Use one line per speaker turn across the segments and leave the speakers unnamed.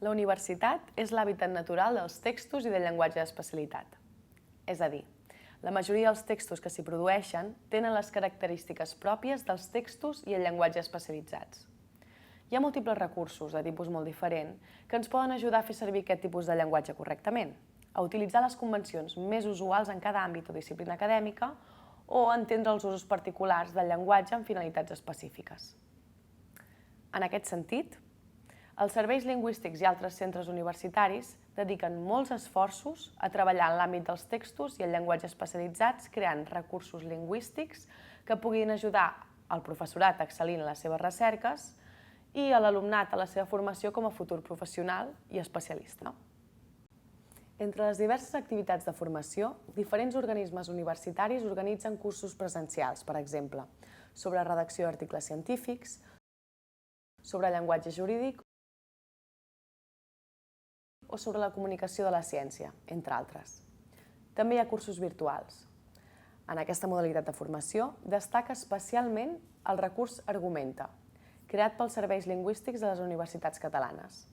La universitat és l'hàbitat natural dels textos i del llenguatge d'especialitat. És a dir, la majoria dels textos que s'hi produeixen tenen les característiques pròpies dels textos i el llenguatge especialitzats. Hi ha múltiples recursos de tipus molt diferent que ens poden ajudar a fer servir aquest tipus de llenguatge correctament, a utilitzar les convencions més usuals en cada àmbit o disciplina acadèmica o a entendre els usos particulars del llenguatge amb finalitats específiques. En aquest sentit, els serveis lingüístics i altres centres universitaris dediquen molts esforços a treballar en l'àmbit dels textos i el llenguatge especialitzats creant recursos lingüístics que puguin ajudar al professorat a excel·lir en les seves recerques i a l'alumnat a la seva formació com a futur professional i especialista. Entre les diverses activitats de formació, diferents organismes universitaris organitzen cursos presencials, per exemple, sobre redacció d'articles científics, sobre llenguatge jurídic o sobre la comunicació de la ciència, entre altres. També hi ha cursos virtuals. En aquesta modalitat de formació destaca especialment el recurs Argumenta, creat pels serveis lingüístics de les universitats catalanes.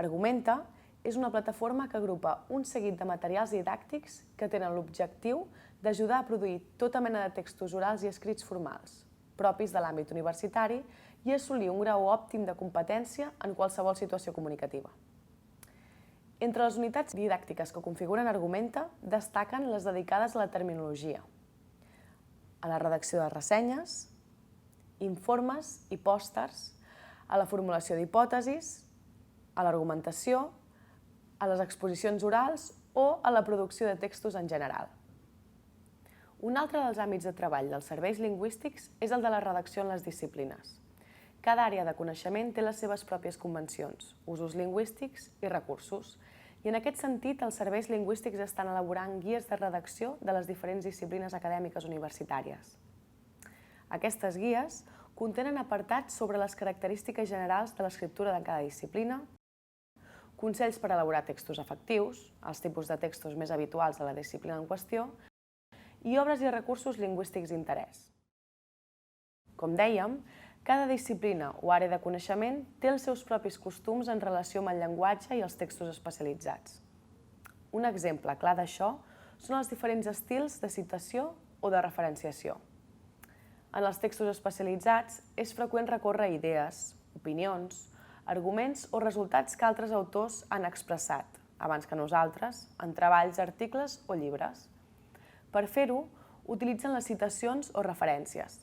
Argumenta és una plataforma que agrupa un seguit de materials didàctics que tenen l'objectiu d'ajudar a produir tota mena de textos orals i escrits formals, propis de l'àmbit universitari i assolir un grau òptim de competència en qualsevol situació comunicativa. Entre les unitats didàctiques que configuren Argumenta destaquen les dedicades a la terminologia, a la redacció de ressenyes, informes i pòsters, a la formulació d'hipòtesis, a l'argumentació, a les exposicions orals o a la producció de textos en general. Un altre dels àmbits de treball dels serveis lingüístics és el de la redacció en les disciplines. Cada àrea de coneixement té les seves pròpies convencions, usos lingüístics i recursos, i en aquest sentit els serveis lingüístics estan elaborant guies de redacció de les diferents disciplines acadèmiques universitàries. Aquestes guies contenen apartats sobre les característiques generals de l'escriptura de cada disciplina, consells per elaborar textos efectius, els tipus de textos més habituals de la disciplina en qüestió, i obres i recursos lingüístics d'interès. Com dèiem, cada disciplina o àrea de coneixement té els seus propis costums en relació amb el llenguatge i els textos especialitzats. Un exemple clar d'això són els diferents estils de citació o de referenciació. En els textos especialitzats és freqüent recórrer a idees, opinions, arguments o resultats que altres autors han expressat, abans que nosaltres, en treballs, articles o llibres. Per fer-ho, utilitzen les citacions o referències.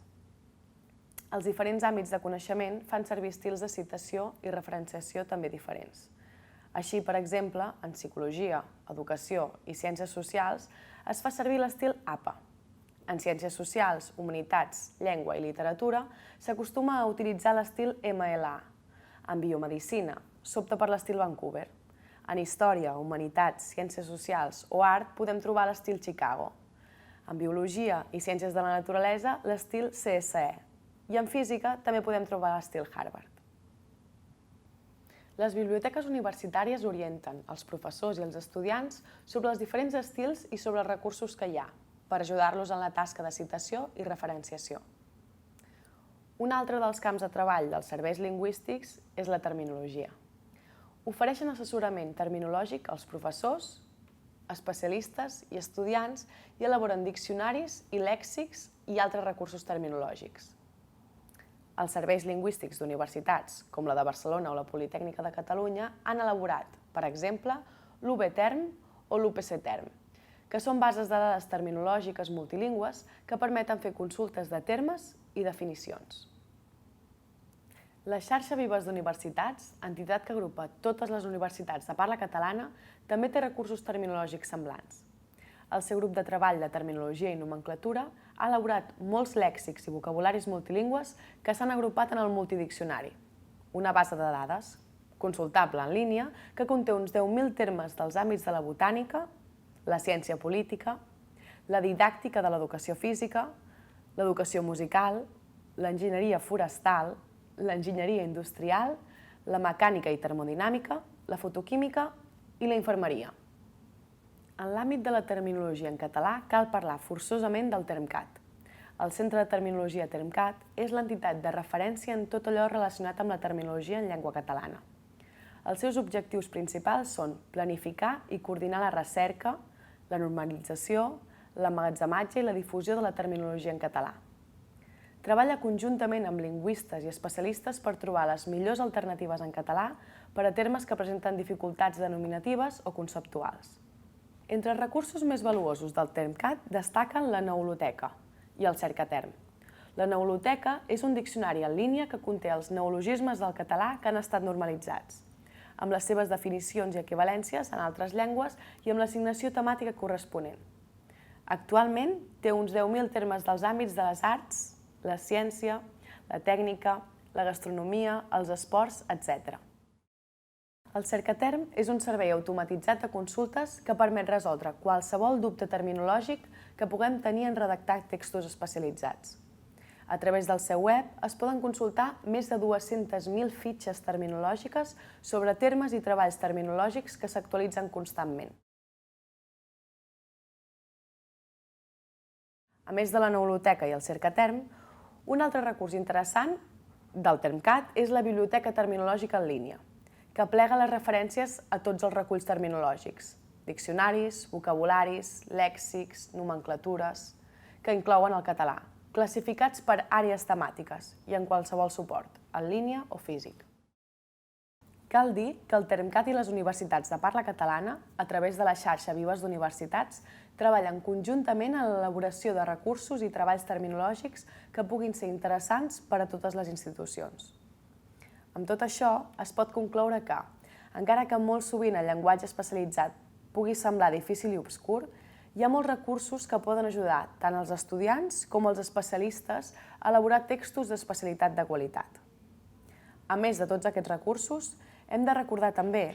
Els diferents àmbits de coneixement fan servir estils de citació i referenciació també diferents. Així, per exemple, en psicologia, educació i ciències socials es fa servir l'estil APA. En ciències socials, humanitats, llengua i literatura s'acostuma a utilitzar l'estil MLA. En biomedicina s'opta per l'estil Vancouver. En història, humanitats, ciències socials o art podem trobar l'estil Chicago. En biologia i ciències de la naturalesa, l'estil CSE. I en física també podem trobar l'estil Harvard. Les biblioteques universitàries orienten els professors i els estudiants sobre els diferents estils i sobre els recursos que hi ha, per ajudar-los en la tasca de citació i referenciació. Un altre dels camps de treball dels serveis lingüístics és la terminologia. Ofereixen assessorament terminològic als professors, especialistes i estudiants i elaboren diccionaris i lèxics i altres recursos terminològics. Els serveis lingüístics d'universitats, com la de Barcelona o la Politècnica de Catalunya, han elaborat, per exemple, l'UB-Term o l'UPC-Term, que són bases de dades terminològiques multilingües que permeten fer consultes de termes i definicions. La xarxa Vives d'Universitats, entitat que agrupa totes les universitats de parla catalana, també té recursos terminològics semblants. El seu grup de treball de terminologia i nomenclatura ha elaborat molts lèxics i vocabularis multilingües que s'han agrupat en el Multidiccionari, una base de dades consultable en línia que conté uns 10.000 termes dels àmbits de la botànica, la ciència política, la didàctica de l'educació física, l'educació musical, l'enginyeria forestal, l'enginyeria industrial, la mecànica i termodinàmica, la fotoquímica i la infermeria. En l'àmbit de la terminologia en català cal parlar forçosament del Termcat. El Centre de Terminologia Termcat és l'entitat de referència en tot allò relacionat amb la terminologia en llengua catalana. Els seus objectius principals són planificar i coordinar la recerca, la normalització, l'emmagatzematge i la difusió de la terminologia en català. Treballa conjuntament amb lingüistes i especialistes per trobar les millors alternatives en català per a termes que presenten dificultats denominatives o conceptuals. Entre els recursos més valuosos del Termcat destaquen la neoloteca i el cercaterm. La neoloteca és un diccionari en línia que conté els neologismes del català que han estat normalitzats, amb les seves definicions i equivalències en altres llengües i amb l'assignació temàtica corresponent. Actualment té uns 10.000 termes dels àmbits de les arts, la ciència, la tècnica, la gastronomia, els esports, etc. El cercaterm és un servei automatitzat de consultes que permet resoldre qualsevol dubte terminològic que puguem tenir en redactar textos especialitzats. A través del seu web es poden consultar més de 200.000 fitxes terminològiques sobre termes i treballs terminològics que s'actualitzen constantment. A més de la neoloteca i el cercaterm, un altre recurs interessant del Termcat és la biblioteca terminològica en línia, que aplega les referències a tots els reculls terminològics, diccionaris, vocabularis, lèxics, nomenclatures, que inclouen el català, classificats per àrees temàtiques i en qualsevol suport, en línia o físic. Cal dir que el Termcat i les universitats de parla catalana, a través de la xarxa Vives d'Universitats, treballen conjuntament en l'elaboració de recursos i treballs terminològics que puguin ser interessants per a totes les institucions. Amb tot això, es pot concloure que, encara que molt sovint el llenguatge especialitzat pugui semblar difícil i obscur, hi ha molts recursos que poden ajudar tant als estudiants com als especialistes a elaborar textos d'especialitat de qualitat. A més de tots aquests recursos, hem de recordar també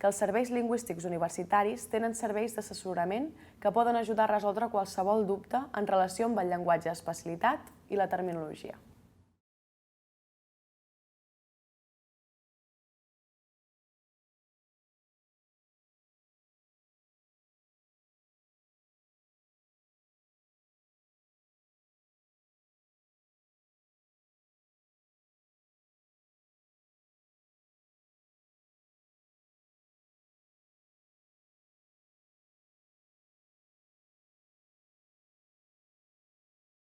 que els serveis lingüístics universitaris tenen serveis d'assessorament que poden ajudar a resoldre qualsevol dubte en relació amb el llenguatge d'especialitat i la terminologia.